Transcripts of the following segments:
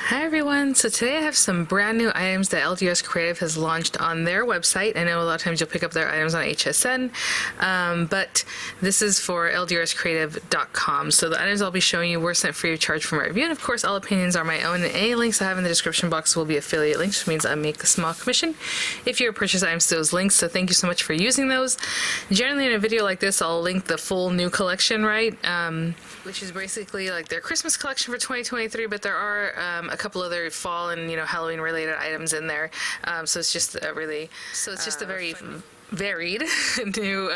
Hi everyone, so today I have some brand new items that LDRS Creative has launched on their website. I know a lot of times you'll pick up their items on HSN, but this is for LDRScreative.com. So the items I'll be showing you were sent free of charge from my review, and of course all opinions are my own, and any links I have in the description box will be affiliate links, which means I make a small commission if you purchase items to those links, so thank you so much for using those. Generally in a video like this I'll link the full new collection, right, which is basically like their Christmas collection for 2023, but there are a couple other fall and Halloween related items in there, so it's just a very varied new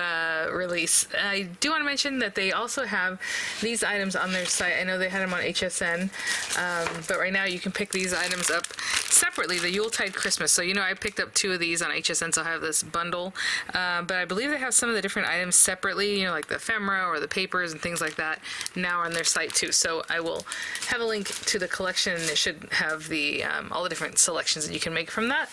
release. I do want to mention that they also have these items on their site. I know they had them on HSN, but right now you can pick these items up separately, the Yuletide Christmas. So I picked up 2 of these on HSN, so I have this bundle, but I believe they have some of the different items separately, like the ephemera or the papers and things like that now on their site too. So I will have a link to the collection, and it should have the all the different selections that you can make from that.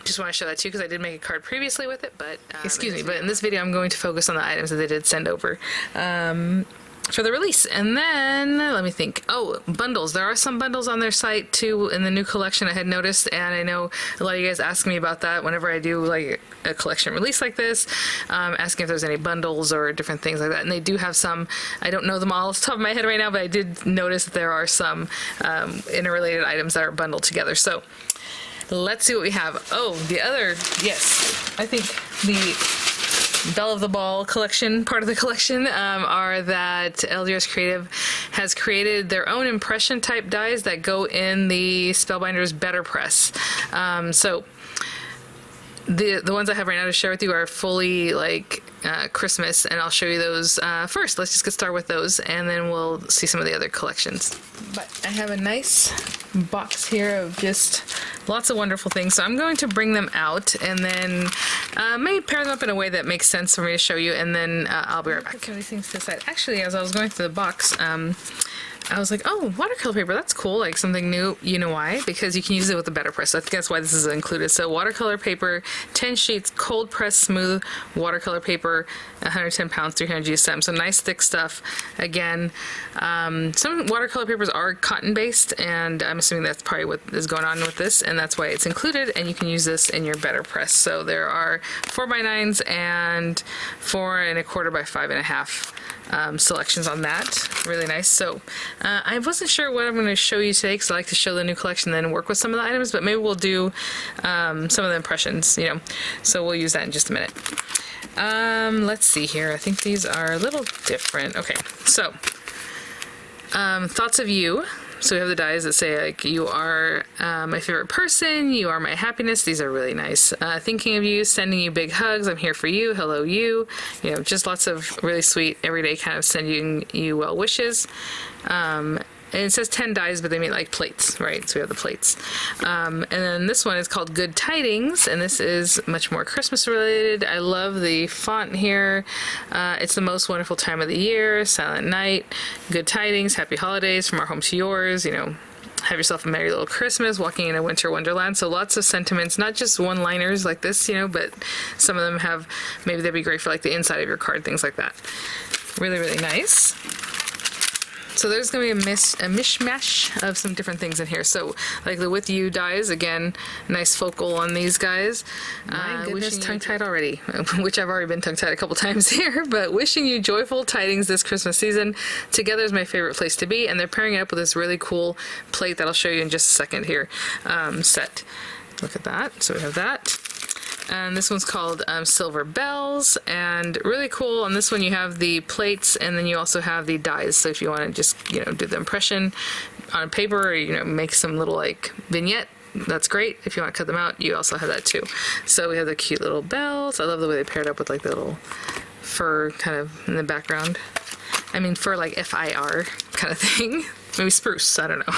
Just want to show that to you because I did make a card previously with it, but but in this video I'm going to focus on the items that they did send over for the release. And then let me think. Oh, bundles. There are some bundles on their site too in the new collection I had noticed, and I know a lot of you guys ask me about that whenever I do like a collection release like this, asking if there's any bundles or different things like that, and they do have some. I don't know them all off the top of my head right now, but I did notice that there are some interrelated items that are bundled together. So let's see what we have. Oh, the other, yes, I think the Belle of the Ball collection, part of the collection, are that LDRS Creative has created their own impression type dies that go in the Spellbinders Letterpress. So the ones I have right now to share with you are fully like Christmas, and I'll show you those first. Let's just get started with those, and then we'll see some of the other collections. But I have a nice box here of just lots of wonderful things, so I'm going to bring them out and then maybe pair them up in a way that makes sense for me to show you, and then I'll be right back. Put some of these things to the side. Actually, as I was going through the box, I was like, oh, watercolor paper, that's cool, like something new. You know why? Because you can use it with the Letterpress. So I think that's why this is included. So watercolor paper, 10 sheets, cold pressed smooth watercolor paper, 110 pounds, 300 GSM. So nice thick stuff. Again, some watercolor papers are cotton based, and I'm assuming that's probably what is going on with this, and that's why it's included, and you can use this in your Letterpress. So there are 4x9s and 4 1/4 by 5.5 selections on that. Really nice. So I wasn't sure what I'm going to show you today because I like to show the new collection and then work with some of the items, but maybe we'll do some of the impressions, so we'll use that in just a minute. Let's see here. I think these are a little different. Okay, so thoughts of you. So we have the dies that say like, you are my favorite person, you are my happiness. These are really nice. Thinking of you, sending you big hugs, I'm here for you, hello you. Just lots of really sweet everyday kind of sending you well wishes. And it says 10 dies, but they mean like plates, right? So we have the plates. And then this one is called Good Tidings, and this is much more Christmas related. I love the font here. It's the most wonderful time of the year, Silent Night, Good Tidings, Happy Holidays, from our home to yours, have yourself a merry little Christmas, walking in a winter wonderland. So lots of sentiments, not just one-liners like this, but some of them have, maybe they'd be great for like the inside of your card, things like that. Really, really nice. So there's going to be a mishmash of some different things in here. So like the With You dies, again, nice focal on these guys. My goodness, tongue-tied already, which I've already been tongue-tied a couple times here, but wishing you joyful tidings this Christmas season. Together is my favorite place to be, and they're pairing it up with this really cool plate that I'll show you in just a second here, set. Look at that. So we have that. And this one's called Silver Bells, and really cool. On this one you have the plates, and then you also have the dies. So if you want to just do the impression on paper, or make some little like vignette, that's great. If you want to cut them out, you also have that too. So we have the cute little bells. I love the way they paired up with like the little fur kind of in the background. I mean fur like FIR kind of thing. Maybe spruce, I don't know.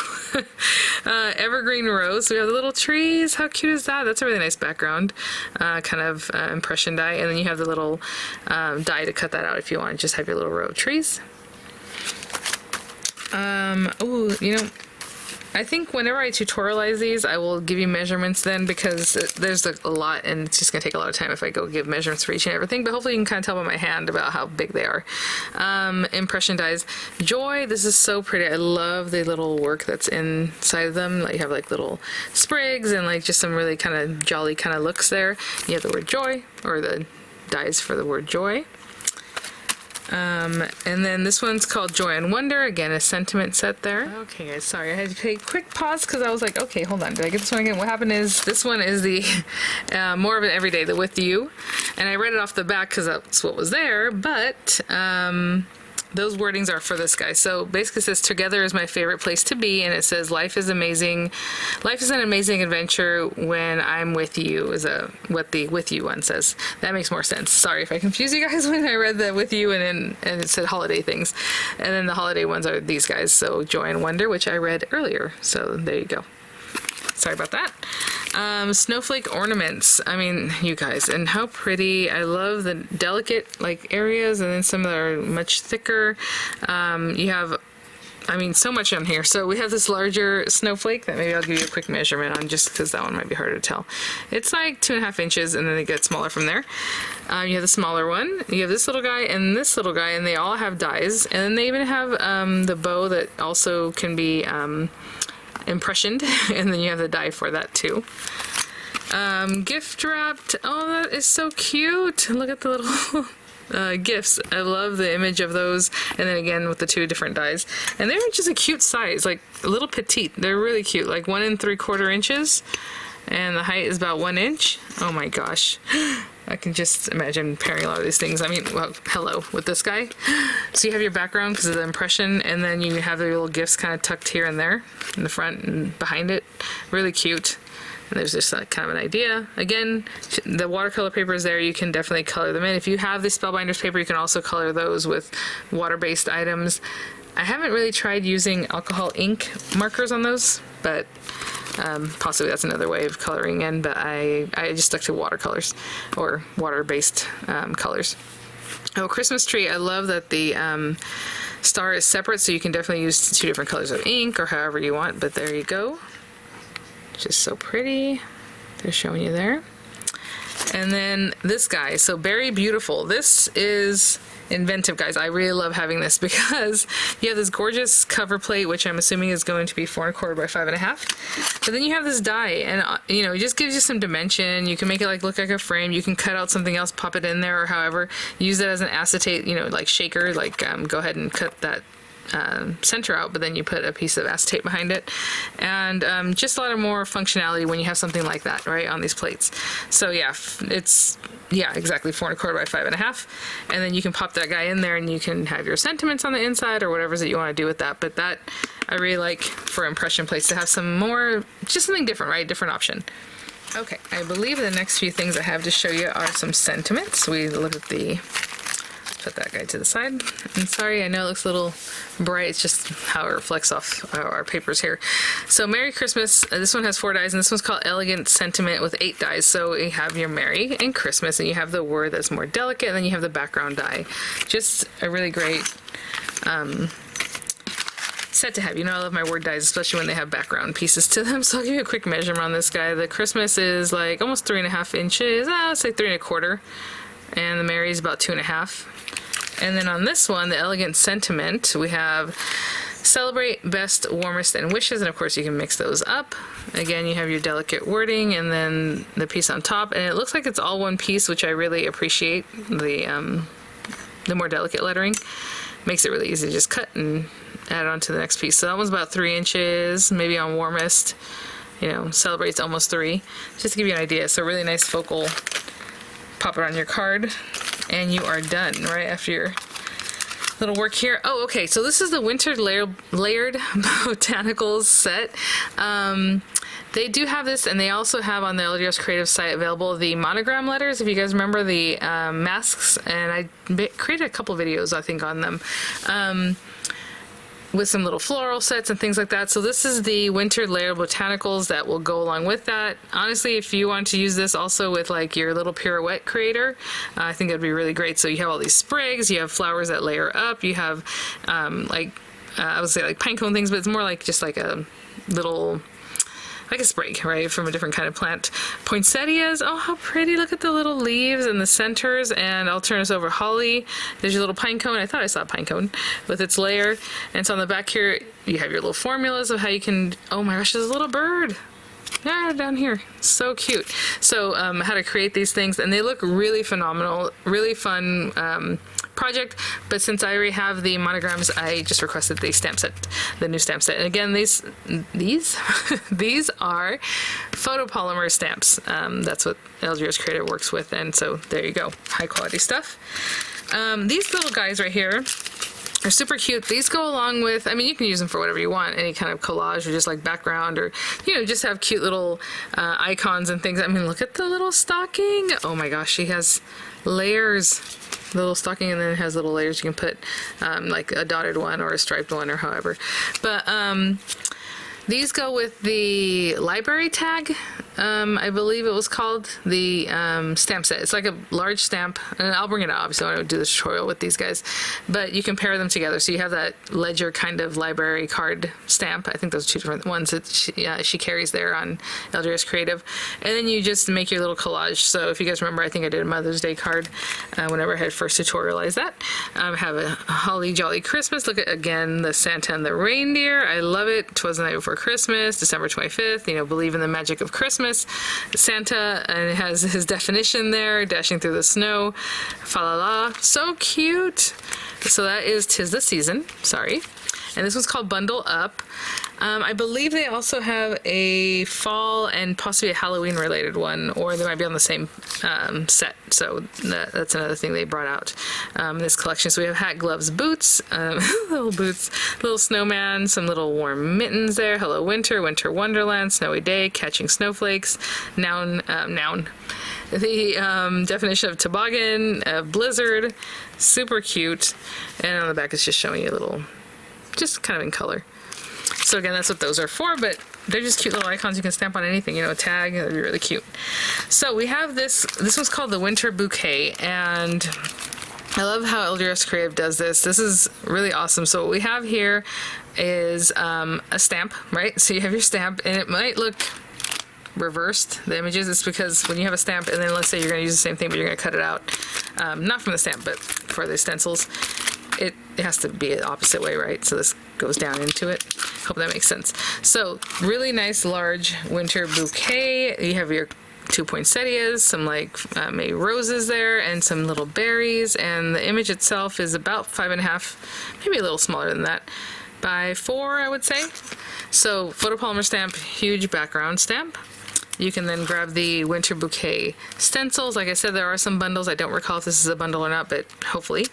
Evergreen rose. We have the little trees. How cute is that? That's a really nice background, kind of impression die. And then you have the little die to cut that out if you want to just have your little row of trees. Oh, I think whenever I tutorialize these, I will give you measurements then, because there's a lot and it's just gonna take a lot of time if I go give measurements for each and everything, but hopefully you can kind of tell by my hand about how big they are. Impression dies. Joy, this is so pretty. I love the little work that's inside of them. Like you have like little sprigs and like just some really kind of jolly kind of looks there. You have the word joy, or the dies for the word joy. And then this one's called Joy and Wonder. Again, a sentiment set there. Okay, guys, sorry. I had to take a quick pause because I was like, okay, hold on. Did I get this one again? What happened is this one is the more of an everyday, the with you. And I read it off the back because that's what was there. But those wordings are for this guy. So basically it says, together is my favorite place to be. And it says, life is amazing. Life is an amazing adventure when I'm with you, is what the with you one says. That makes more sense. Sorry if I confused you guys when I read the with you and it said holiday things. And then the holiday ones are these guys. So Joy and Wonder, which I read earlier. So there you go. Sorry about that. Snowflake ornaments. I mean, you guys, and how pretty. I love the delicate like areas, and then some that are much thicker. You have, I mean, so much on here. So we have this larger snowflake that maybe I'll give you a quick measurement on, just because that one might be harder to tell. It's like 2.5 inches, and then it gets smaller from there. You have the smaller one. You have this little guy and this little guy, and they all have dies. And then they even have the bow that also can be impressioned, and then you have the die for that too. Gift wrapped. Oh, that is so cute. Look at the little gifts. I love the image of those, and then again with the two different dies, and they're just a cute size, like a little petite. They're really cute, like 1 3/4 inches, and the height is about 1 inch. Oh my gosh, I can just imagine pairing a lot of these things. I mean, well, hello with this guy. So you have your background because of the impression, and then you have the little gifts kind of tucked here and there in the front and behind it. Really cute. And there's just kind of an idea. Again, the watercolor paper is there. You can definitely color them in. If you have the Spellbinders paper, you can also color those with water-based items. I haven't really tried using alcohol ink markers on those, but possibly that's another way of coloring in, but I just stuck to watercolors or water-based colors. Oh, Christmas tree. I love that the star is separate, so you can definitely use 2 different colors of ink or however you want, but there you go. Just so pretty. They're showing you there. And then this guy, so Berry Beautiful. This is inventive, guys. I really love having this because you have this gorgeous cover plate, which I'm assuming is going to be 4 1/4 by 5 1/2. But then you have this die, and you know, it just gives you some dimension. You can make it like look like a frame. You can cut out something else, pop it in there, or however. Use it as an acetate, you know, like shaker. Like go ahead and cut that center out, but then you put a piece of acetate behind it, and just a lot of more functionality when you have something like that, right, on these plates. So yeah, it's exactly 4 1/4 by 5 1/2, and then you can pop that guy in there, and you can have your sentiments on the inside or whatever that you want to do with that. But that I really like for impression plates to have some more, just something different, right? Different option. Okay, I believe the next few things I have to show you are some sentiments. We look at the. Put that guy to the side. And sorry, I know it looks a little bright. It's just how it reflects off our papers here. So Merry Christmas. This one has 4 dies, and this one's called Elegant Sentiment with 8 dies. So you have your Merry and Christmas, and you have the word that's more delicate, and then you have the background die. Just a really great set to have. You know, I love my word dies, especially when they have background pieces to them. So I'll give you a quick measurement on this guy. The Christmas is like almost 3 1/2 inches. Let's say 3 1/4. And the Merry is about 2 1/2. And then on this one, the Elegant Sentiment, we have Celebrate Best, Warmest, and Wishes, and of course you can mix those up. Again, you have your delicate wording and then the piece on top, and it looks like it's all one piece, which I really appreciate. The more delicate lettering makes it really easy to just cut and add on to the next piece. So that one's about 3 inches, maybe on Warmest. You know, Celebrate's almost 3, just to give you an idea. So really nice focal. Pop it on your card, and you are done right after your little work here. Oh, okay, so this is the Winter Layered Botanicals set. They do have this, and they also have on the LDRS Creative site available the monogram letters, if you guys remember the masks, and I created a couple videos, I think, on them. With some little floral sets and things like that. So this is the Winter Layered Botanicals that will go along with that. Honestly, if you want to use this also with like your little pirouette creator, I think that'd be really great. So you have all these sprigs, you have flowers that layer up, you have I would say like pinecone things, but it's more like just like a little, like a sprig, right, from a different kind of plant. Poinsettias, oh, how pretty. Look at the little leaves and the centers. And I'll turn this over. Holly, there's your little pine cone. I thought I saw a pine cone with its layer. And so on the back here, you have your little formulas of how you can, oh my gosh, there's a little bird. Yeah, down here. So cute. So how to create these things, and they look really phenomenal, really fun project. But since I already have the monograms, I just requested the stamp set, the new stamp set. And again, these these are photopolymer stamps. That's what LDRS Creative works with, and so there you go, high quality stuff. These little guys right here are super cute. These go along with, I mean, you can use them for whatever you want, any kind of collage or just like background, or, you know, just have cute little icons and things. I mean, look at the little stocking. Oh my gosh, she has layers. The little stocking, and then it has little layers you can put, like a dotted one or a striped one or however. But these go with the library tag, I believe it was called, the stamp set. It's like a large stamp, and I'll bring it out, obviously I want to do this tutorial with these guys, but you can pair them together. So you have that ledger kind of library card stamp. I think those are two different ones that she carries there on LDRS Creative. And then you just make your little collage. So if you guys remember, I think I did a Mother's Day card whenever I had first tutorialized that. Have a Holly Jolly Christmas. Look at, again, the Santa and the reindeer. I love it. 'Twas the night before Christmas, December 25th, you know, believe in the magic of Christmas. Santa, and it has his definition there, dashing through the snow, fa la la, so cute. So that is 'Tis the Season, sorry. And this one's called Bundle Up. I believe they also have a fall and possibly a Halloween related one, or they might be on the same set. So that's another thing they brought out in this collection. So we have hat, gloves, boots, little boots, little snowman, some little warm mittens there. Hello Winter, Winter Wonderland, Snowy Day, Catching Snowflakes, noun. The definition of toboggan, blizzard, super cute. And on the back it's just showing you a little, just kind of in color. So again, that's what those are for, but they're just cute little icons you can stamp on anything, you know, a tag, that'd be really cute. So we have this one's called the Winter Bouquet, and I love how LDRS Creative does this. This is really awesome. So what we have here is a stamp, right? So you have your stamp, and it might look reversed, the images. It's because when you have a stamp, and then let's say you're going to use the same thing, but you're going to cut it out, not from the stamp, but for the stencils, it has to be the opposite way, right? So this goes down into it. Hope that makes sense. So really nice large winter bouquet. You have your 2 poinsettias, some like maybe roses there, and some little berries. And the image itself is about 5.5, maybe a little smaller than that, by 4, I would say. So photopolymer stamp, huge background stamp. You can then grab the Winter Bouquet stencils. Like I said, there are some bundles. I don't recall if this is a bundle or not, but hopefully.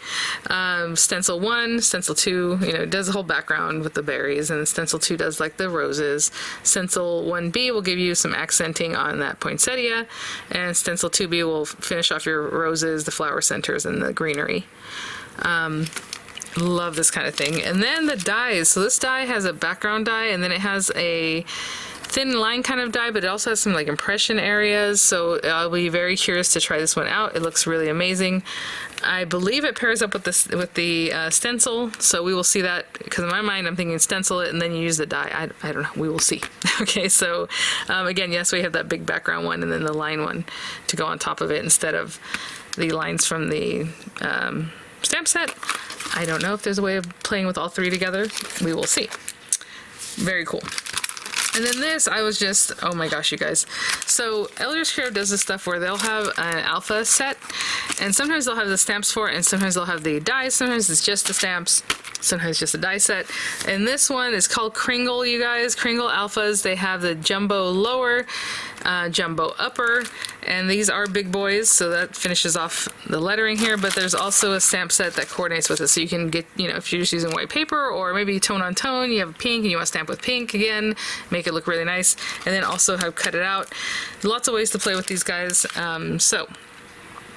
Stencil 1, Stencil 2, you know, it does the whole background with the berries, and Stencil 2 does like the roses. Stencil 1B will give you some accenting on that poinsettia, and Stencil 2B will finish off your roses, the flower centers, and the greenery. Love this kind of thing. And then the dies. So this die has a background die, and then it has a thin line kind of die, but it also has some like impression areas. So I'll be very curious to try this one out. It looks really amazing. I believe it pairs up with this with the stencil, so we will see that, because in my mind I'm thinking stencil it and then you use the die. I don't know, we will see. Okay, so again, yes, we have that big background one and then the line one to go on top of it instead of the lines from the stamp set. I don't know if there's a way of playing with all three together. We will see. Very cool. And then this, I was just, oh my gosh, you guys. So LDRS Creative does this stuff where they'll have an alpha set, and sometimes they'll have the stamps for it, and sometimes they'll have the dies. Sometimes it's just the stamps, sometimes just a die set. And this one is called Kringle, you guys. Kringle Alphas. They have the jumbo lower, jumbo upper, and these are big boys, so that finishes off the lettering here. But there's also a stamp set that coordinates with it, so you can get, you know, if you're just using white paper or maybe tone on tone, you have pink and you want to stamp with pink again, make it look really nice, and then also have cut it out. Lots of ways to play with these guys. So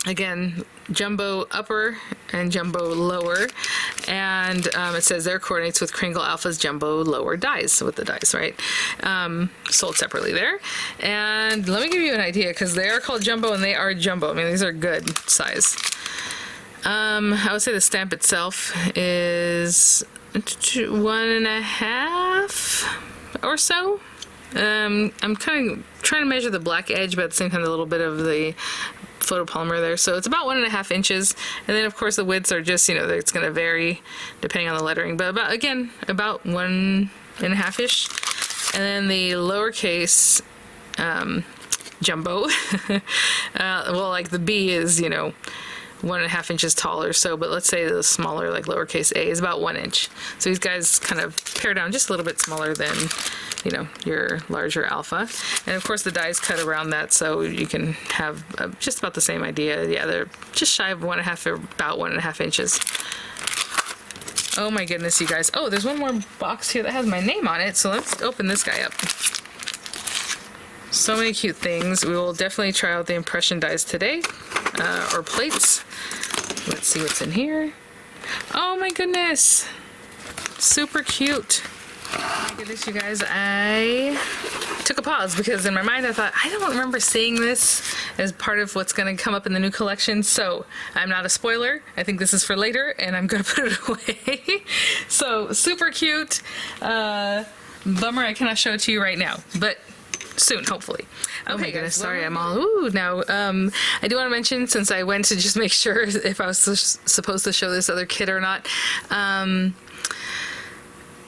again, jumbo upper and jumbo lower, and it says there coordinates with Kringle Alpha's jumbo lower dies, with the dies, right? Sold separately there. And let me give you an idea, because they are called jumbo and they are jumbo. I mean, these are good size. I would say the stamp itself is 1.5. or so. I'm kind of trying to measure the black edge, but at the same time a little bit of the photopolymer there. So it's about 1.5 inches. And then of course the widths are just, it's going to vary depending on the lettering, but about 1.5-ish. And then the lowercase jumbo, well, like the B is, 1.5 inches taller, but let's say the smaller, like lowercase a, is about 1 inch. So these guys kind of pare down just a little bit smaller than, your larger alpha. And of course the dies cut around that, so you can have just about the same idea. Yeah, they're just shy of 1.5 or about 1.5 inches. Oh my goodness, you guys. Oh, there's one more box here that has my name on it, so let's open this guy up. So many cute things. We will definitely try out the impression dies today, or plates. Let's see what's in here. Oh my goodness, super cute. Oh my goodness, you guys, I took a pause because in my mind I thought, I don't remember seeing this as part of what's going to come up in the new collection, so I'm not a spoiler. I think this is for later and I'm going to put it away. So super cute. Bummer I cannot show it to you right now, but soon, hopefully. Oh my goodness, sorry, I'm all ooh now. I do want to mention, since I went to just make sure if I was supposed to show this other kit or not,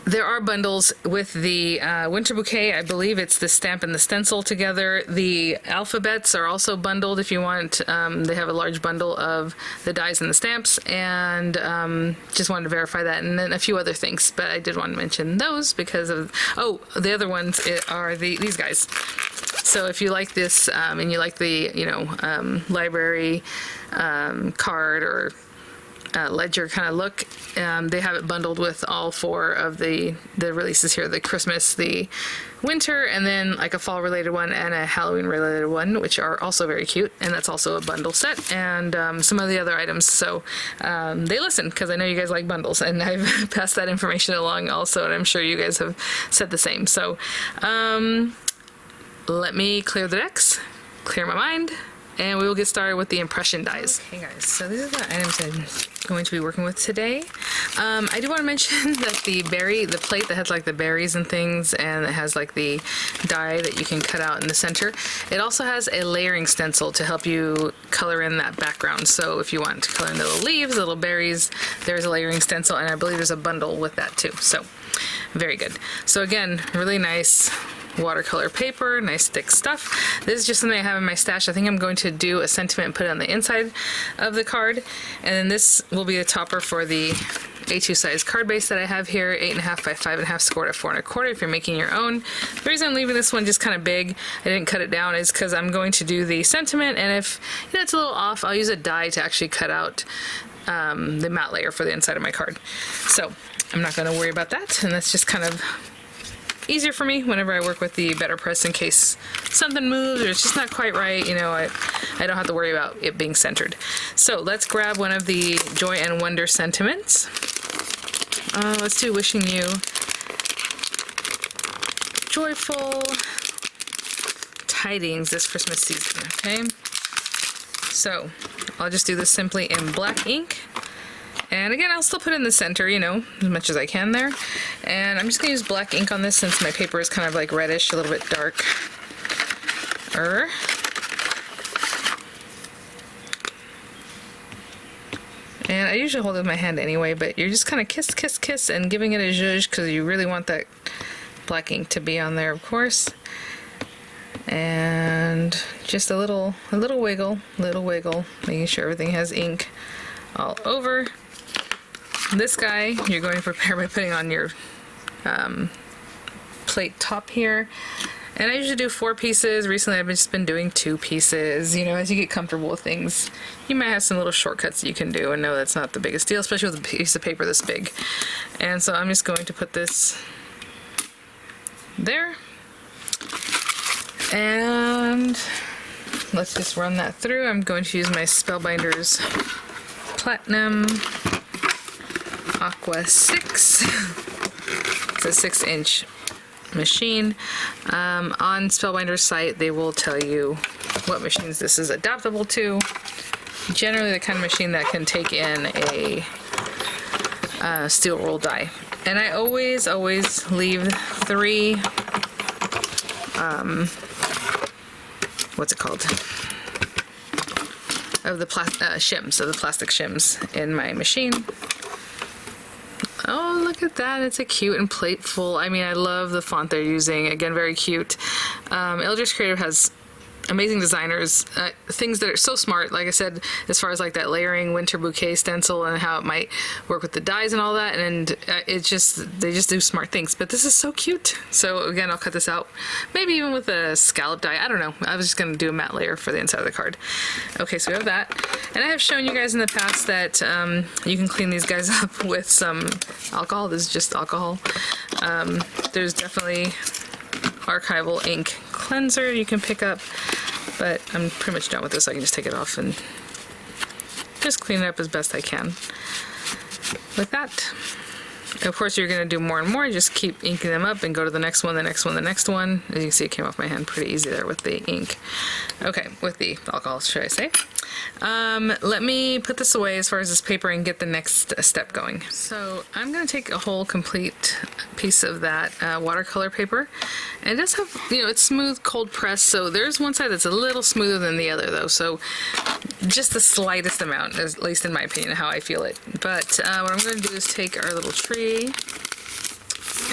there are bundles with the winter bouquet. I believe it's the stamp and the stencil together. The alphabets are also bundled if you want. They have a large bundle of the dies and the stamps, and just wanted to verify that, and then a few other things, but I did want to mention those because of, the other ones are these guys. So if you like this and you like the library card or ledger kind of look, they have it bundled with all 4 of the releases here: the Christmas, the winter, and then like a fall related one and a Halloween related one, which are also very cute, and that's also a bundle set, and some of the other items. So they listen, because I know you guys like bundles, and I've passed that information along also, and I'm sure you guys have said the same. So let me clear the decks, clear my mind, and we will get started with the impression dies. Okay guys, so these are the items I'm going to be working with today. I do want to mention that the plate that has like the berries and things, and it has like the die that you can cut out in the center, it also has a layering stencil to help you color in that background. So if you want to color in the little leaves, the little berries, there's a layering stencil, and I believe there's a bundle with that too. So very good. So again, really nice watercolor paper, nice thick stuff. This is just something I have in my stash. I think I'm going to do a sentiment and put it on the inside of the card, and then this will be the topper for the A2 size card base that I have here, 8.5 by 5.5, scored at 4.25 if you're making your own. The reason I'm leaving this one just kind of big, I didn't cut it down, is because I'm going to do the sentiment, and if it's a little off, I'll use a die to actually cut out the matte layer for the inside of my card. So I'm not going to worry about that, and that's just kind of easier for me whenever I work with the Letterpress, in case something moves or it's just not quite right, I don't have to worry about it being centered. So let's grab one of the Joy and Wonder sentiments. Let's do wishing you joyful tidings this Christmas season, okay? So I'll just do this simply in black ink. And again, I'll still put it in the center, as much as I can there. And I'm just going to use black ink on this since my paper is kind of like reddish, a little bit dark. And I usually hold it with my hand anyway, but you're just kind of kiss, kiss, kiss, and giving it a zhuzh because you really want that black ink to be on there, of course. And just a little wiggle, making sure everything has ink all over. This guy you're going to prepare by putting on your plate top here, and I usually do 4 pieces. Recently I've just been doing 2 pieces. As you get comfortable with things, you might have some little shortcuts that you can do, and no, that's not the biggest deal, especially with a piece of paper this big. And so I'm just going to put this there, and let's just run that through. I'm going to use my Spellbinders Platinum Aqua 6. It's a 6-inch machine. On Spellbinder's site, they will tell you what machines this is adaptable to. Generally the kind of machine that can take in a steel roll die. And I always leave 3, what's it called? Of the shims, of the plastic shims in my machine. Oh, look at that. It's a cute and plateful. I mean, I love the font they're using. Again, very cute. LDRS Creative has amazing designers, things that are so smart, like I said, as far as like that layering winter bouquet stencil and how it might work with the dies and all that, and they just do smart things. But this is so cute. So again, I'll cut this out, maybe even with a scallop die, I don't know. I was just going to do a matte layer for the inside of the card. Okay, so we have that, and I have shown you guys in the past that you can clean these guys up with some alcohol. This is just alcohol. There's definitely Archival ink cleanser you can pick up, but I'm pretty much done with this, so I can just take it off and just clean it up as best I can with that. Of course, you're going to do more and more. You just keep inking them up and go to the next one, the next one, the next one. As you can see, it came off my hand pretty easy there with the ink. Okay, with the alcohol, should I say. Let me put this away as far as this paper and get the next step going. So I'm going to take a whole complete piece of that watercolor paper, and it does have, you know, it's smooth cold press, so there's one side that's a little smoother than the other though, so just the slightest amount, at least in my opinion, how I feel it. But what I'm going to do is take our little tree,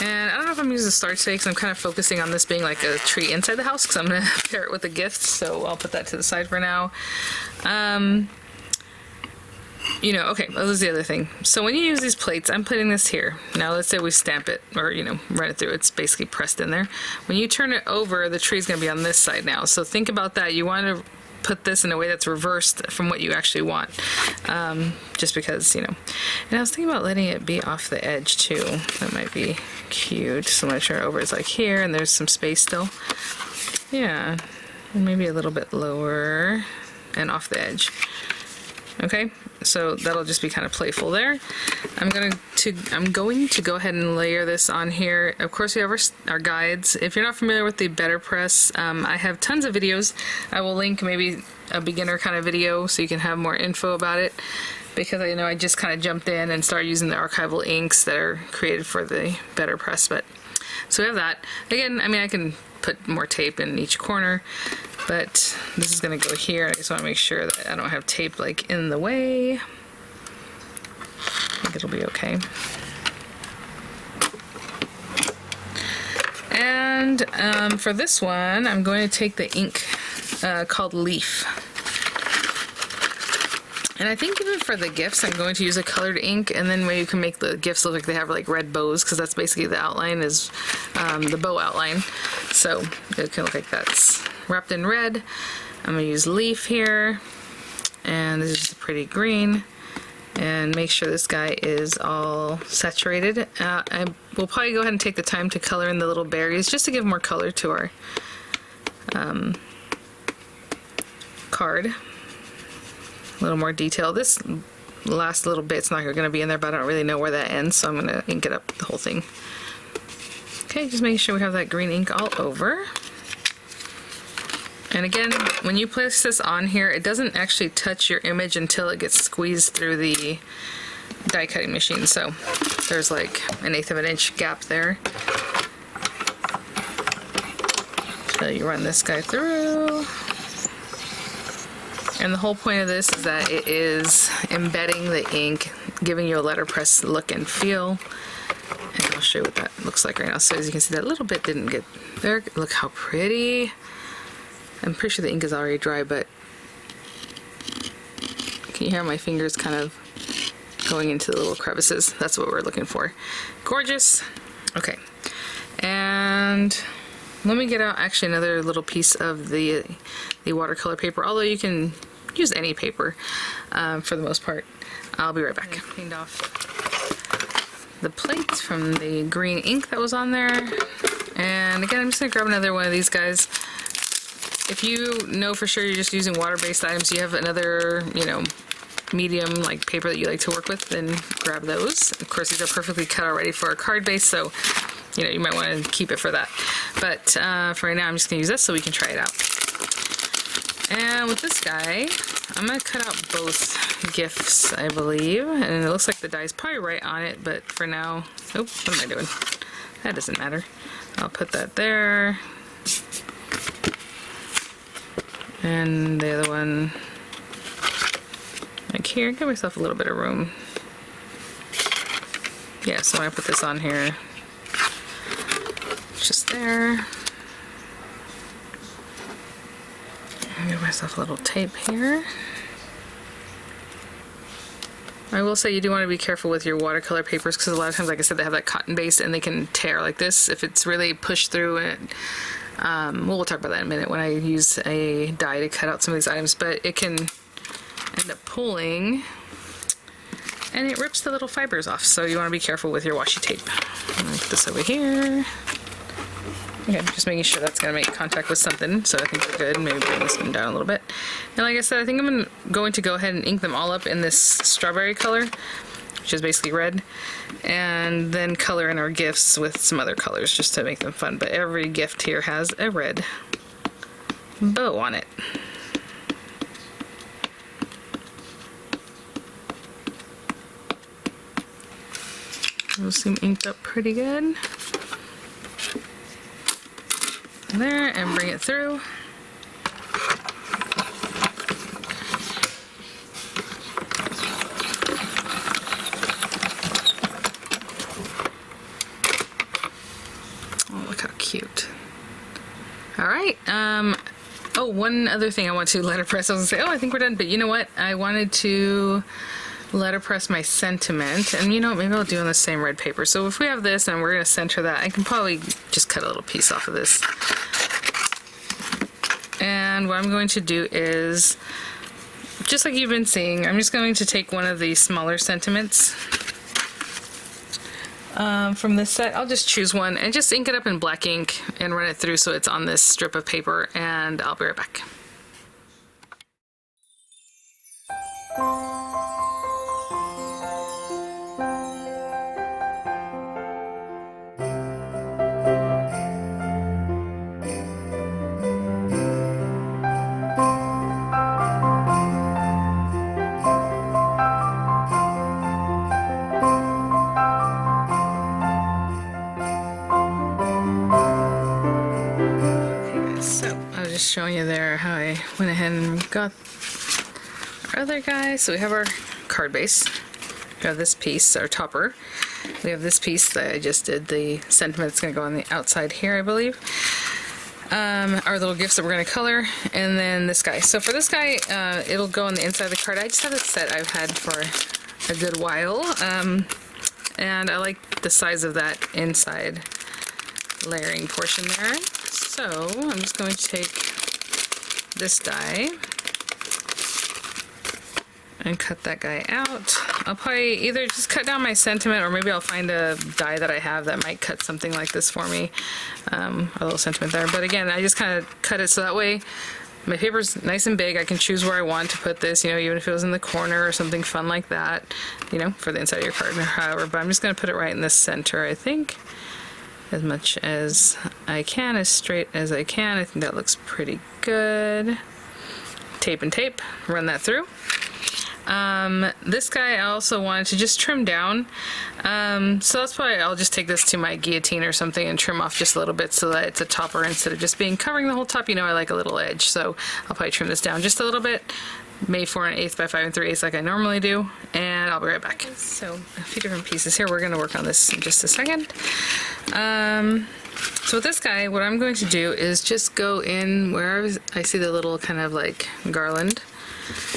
and I don't know if I'm using the starch today because I'm kind of focusing on this being like a tree inside the house because I'm going to pair it with a gift, so I'll put that to the side for now. You know, okay, that was the other thing. So when you use these plates, I'm putting this here. Now let's say we stamp it, or, you know, run it through. It's basically pressed in there. When you turn it over, the tree's going to be on this side now. So think about that. You want to put this in a way that's reversed from what you actually want. Just because, you know. And I was thinking about letting it be off the edge too. That might be cute. So I'm going to turn it over. It's like here, and there's some space still. Yeah, and maybe a little bit lower and off the edge. Okay, so that'll just be kind of playful there. I'm going to go ahead and layer this on here. Of course, we have our guides. If you're not familiar with the Letterpress, I have tons of videos. I will link maybe a beginner kind of video so you can have more info about it, because I know I just kind of jumped in and started using the archival inks that are created for the Letterpress. But so we have that. Again, I mean, I can put more tape in each corner, but this is going to go here. I just want to make sure that I don't have tape like in the way. I think it'll be okay. And for this one, I'm going to take the ink called Leaf. And I think even for the gifts, I'm going to use a colored ink, and then maybe you can make the gifts look like they have like red bows, because that's basically the outline is the bow outline. So it can look like that's wrapped in red. I'm going to use Leaf here, and this is just a pretty green, and make sure this guy is all saturated. I will probably go ahead and take the time to color in the little berries just to give more color to our card. A little more detail. This last little bit's not going to be in there, but I don't really know where that ends, so I'm going to ink it up the whole thing. Okay, just making sure we have that green ink all over. And again, when you place this on here, it doesn't actually touch your image until it gets squeezed through the die cutting machine. So there's like 1/8 of an inch gap there. So you run this guy through. And the whole point of this is that it is embedding the ink, giving you a letterpress look and feel. And I'll show you what that looks like right now. So as you can see, that little bit didn't get there. Look how pretty. I'm pretty sure the ink is already dry, but can you hear my fingers kind of going into the little crevices? That's what we're looking for. Gorgeous. Okay. And let me get out actually another little piece of the watercolor paper, although you can use any paper for the most part. I'll be right back. I cleaned off the plates from the green ink that was on there. And again, I'm just going to grab another one of these guys. If you know for sure you're just using water-based items, you have another, you know, medium like paper that you like to work with, then grab those. Of course, these are perfectly cut already for a card base, so you know, you might want to keep it for that. But for right now, I'm just going to use this so we can try it out. And with this guy, I'm going to cut out both gifts, I believe. And it looks like the die is probably right on it, but for now... Oh, what am I doing? That doesn't matter. I'll put that there. And the other one... like here. Give myself a little bit of room. Yeah, so when I put this on here, it's just there. I'll give myself a little tape here. I will say you do want to be careful with your watercolor papers because a lot of times, like I said, they have that cotton base and they can tear like this if it's really pushed through it. Well, we'll talk about that in a minute when I use a die to cut out some of these items, but it can end up pulling and it rips the little fibers off, so you want to be careful with your washi tape. I'm going to put this over here. Okay, just making sure that's going to make contact with something, so I think we're good. Maybe bring this one down a little bit. And like I said, I think I'm going to go ahead and ink them all up in this strawberry color, which is basically red, and then color in our gifts with some other colors just to make them fun. But every gift here has a red bow on it. Those seem inked up pretty good. There, and bring it through. Oh, look how cute. All right. Oh, one other thing I want to letterpress. I was gonna say, oh, I think we're done, but you know what? I wanted to letterpress my sentiment, and you know what, maybe I'll do on the same red paper. So if we have this and we're going to center that, I can probably just cut a little piece off of this. And what I'm going to do is, just like you've been seeing, I'm just going to take one of the smaller sentiments from this set. I'll just choose one and just ink it up in black ink and run it through so it's on this strip of paper, and I'll be right back. Showing you there how I went ahead and got our other guy. So we have our card base. We have this piece, our topper. We have this piece that I just did the sentiment that's going to go on the outside here, I believe. Our little gifts that we're going to color, and then this guy. So for this guy, it'll go on the inside of the card. I just have a set I've had for a good while, and I like the size of that inside layering portion there. So I'm just going to take this die and cut that guy out. I'll probably either just cut down my sentiment, or maybe I'll find a die that I have that might cut something like this for me. A little sentiment there. But again, I just kind of cut it so that way my paper's nice and big. I can choose where I want to put this, you know, even if it was in the corner or something fun like that, you know, for the inside of your card or however. But I'm just going to put it right in the center, I think, as much as I can, as straight as I can. I think that looks pretty good. Tape and tape, run that through. This guy I also wanted to just trim down, so that's why I'll just take this to my guillotine or something and trim off just a little bit so that it's a topper instead of just being covering the whole top. You know, I like a little edge, so I'll probably trim this down just a little bit, made 4 1/8 by 5 3/8 like I normally do, and I'll be right back. So a few different pieces here. We're going to work on this in just a second. So with this guy, what I'm going to do is just go in where I see the little kind of like garland.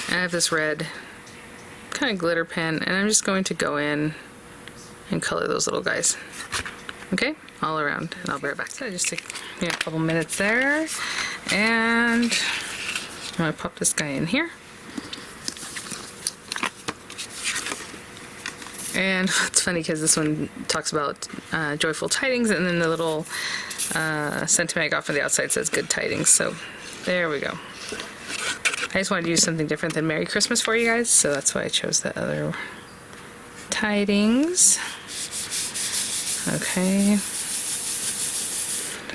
I have this red kind of glitter pen, and I'm just going to go in and color those little guys. Okay, all around, and I'll be right back. So I just take a couple minutes there, and I'm going to pop this guy in here. And it's funny because this one talks about joyful tidings, and then the little sentiment I got from the outside says good tidings. So there we go. I just wanted to use something different than Merry Christmas for you guys, so that's why I chose the other tidings. Okay.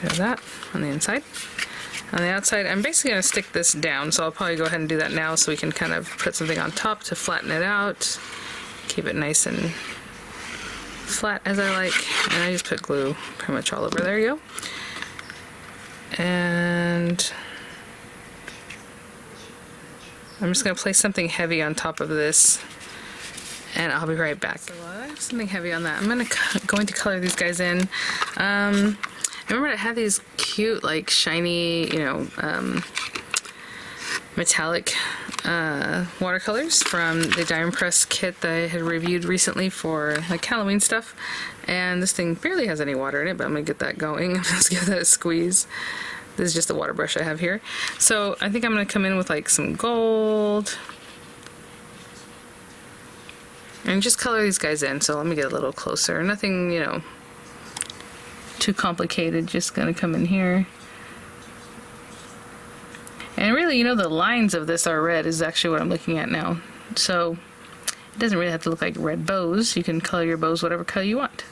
Do that on the inside. On the outside, I'm basically going to stick this down, so I'll probably go ahead and do that now so we can kind of put something on top to flatten it out. Keep it nice and flat as I like. And I just put glue pretty much all over. There you go. And I'm just going to place something heavy on top of this, and I'll be right back. So I have something heavy on that. I'm going to color these guys in. I remember I had these cute, like, shiny, you know, metallic watercolors from the Diamond Press kit that I had reviewed recently for, like, Halloween stuff. And this thing barely has any water in it, but I'm going to get that going. Let's give that a squeeze. This is just the water brush I have here. So I think I'm going to come in with, like, some gold. And just color these guys in. So let me get a little closer. Nothing, you know, too complicated. Just gonna come in here. And really, you know, the lines of this are red is actually what I'm looking at now. So it doesn't really have to look like red bows. You can color your bows whatever color you want.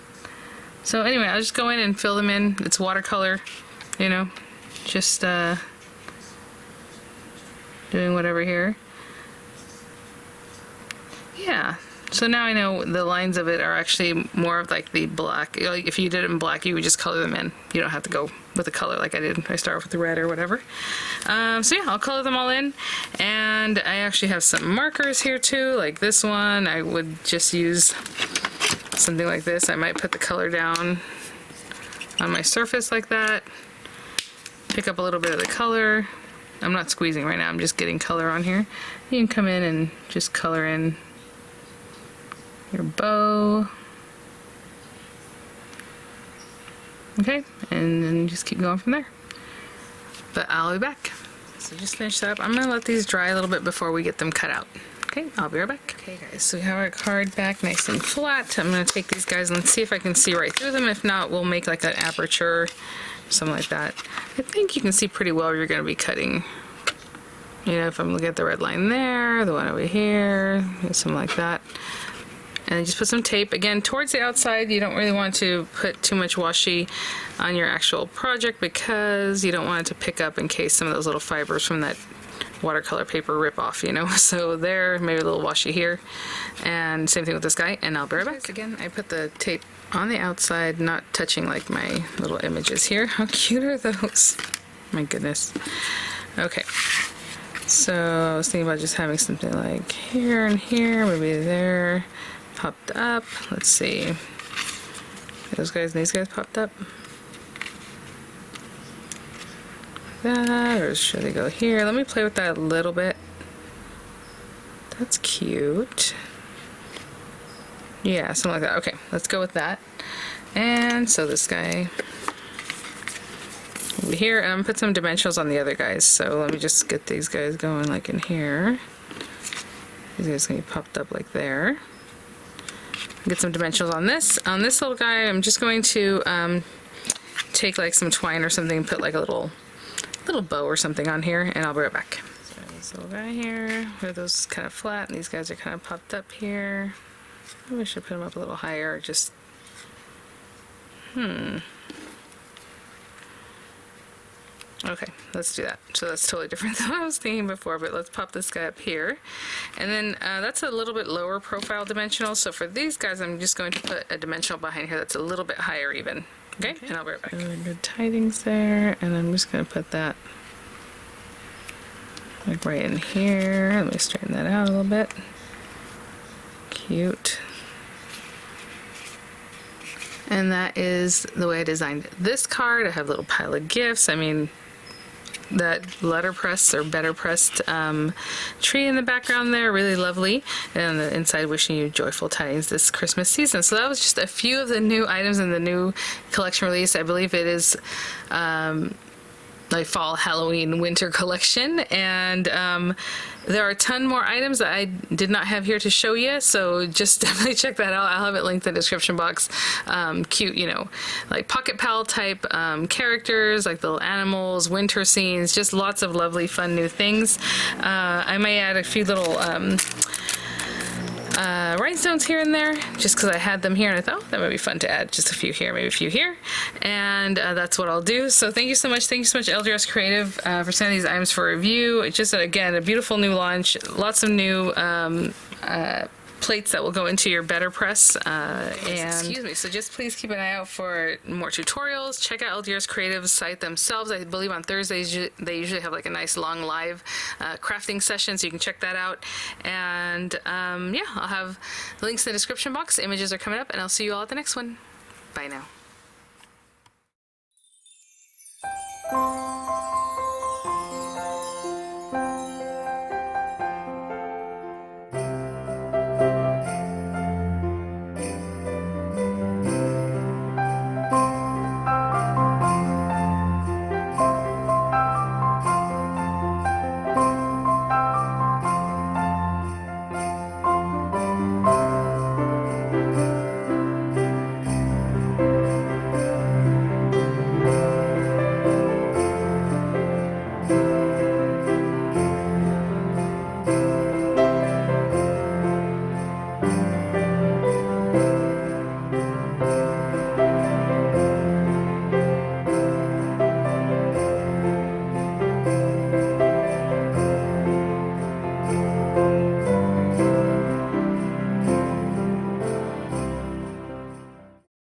So anyway, I'll just go in and fill them in. It's watercolor, you know, just doing whatever here. Yeah. So now I know the lines of it are actually more of like the black. Like if you did it in black, you would just color them in. You don't have to go with the color like I did. I start with the red or whatever. So yeah, I'll color them all in. And I actually have some markers here too, like this one. I would just use something like this. I might put the color down on my surface like that. Pick up a little bit of the color. I'm not squeezing right now, I'm just getting color on here. You can come in and just color in your bow. Okay, and then just keep going from there. But I'll be back. So just finish that up. I'm gonna let these dry a little bit before we get them cut out. Okay, I'll be right back. Okay guys, so we have our card back nice and flat. I'm gonna take these guys and see if I can see right through them. If not, we'll make like an aperture, something like that. I think you can see pretty well where you're gonna be cutting. You know, if I'm looking at the red line there, the one over here, something like that. And just put some tape, again, towards the outside. You don't really want to put too much washi on your actual project because you don't want it to pick up in case some of those little fibers from that watercolor paper rip off, you know. So there, maybe a little washi here. And same thing with this guy, and I'll be right back. Again, I put the tape on the outside, not touching like my little images here. How cute are those? My goodness. Okay. So I was thinking about just having something like here and here, maybe there. Popped up. Let's see. Those guys and these guys popped up. That, or should they go here? Let me play with that a little bit. That's cute. Yeah, something like that. Okay, let's go with that. And so this guy over here, and I'm gonna put some dimensionals on the other guys. So let me just get these guys going like in here. These guys can be popped up like there. Get some dimensionals on this. On this little guy, I'm just going to take like some twine or something and put like a little bow or something on here, and I'll be right back. So this little guy here, where those kind of flat, and these guys are kind of popped up here. Maybe I should put them up a little higher. Just Okay, let's do that. So that's totally different than what I was thinking before, but let's pop this guy up here. And then that's a little bit lower profile dimensional, so for these guys I'm just going to put a dimensional behind here that's a little bit higher even. Okay, and I'll be right back. Good tidings there, and I'm just going to put that like right in here. Let me straighten that out a little bit. Cute. And that is the way I designed this card. I have a little pile of gifts. I mean, that letterpress or better pressed tree in the background there, really lovely. And the inside, wishing you joyful tidings this Christmas season. So that was just a few of the new items in the new collection release. I believe it is like fall, Halloween, winter collection, and there are a ton more items that I did not have here to show you, so just definitely check that out. I'll have it linked in the description box. Cute, you know, like pocket pal type characters, like little animals, winter scenes, just lots of lovely, fun new things. I may add a few little rhinestones here and there, just because I had them here and I thought, oh, that might be fun to add just a few here, maybe a few here. And that's what I'll do. So thank you so much. Thank you so much, LDRS Creative, for sending these items for review. It's just, again, a beautiful new launch. Lots of new plates that will go into your Letterpress. Excuse me. So just please keep an eye out for more tutorials. Check out LDRS Creative's site themselves. I believe on Thursdays they usually have like a nice long live crafting session, so you can check that out. And yeah, I'll have links in the description box. Images are coming up, and I'll see you all at the next one. Bye now.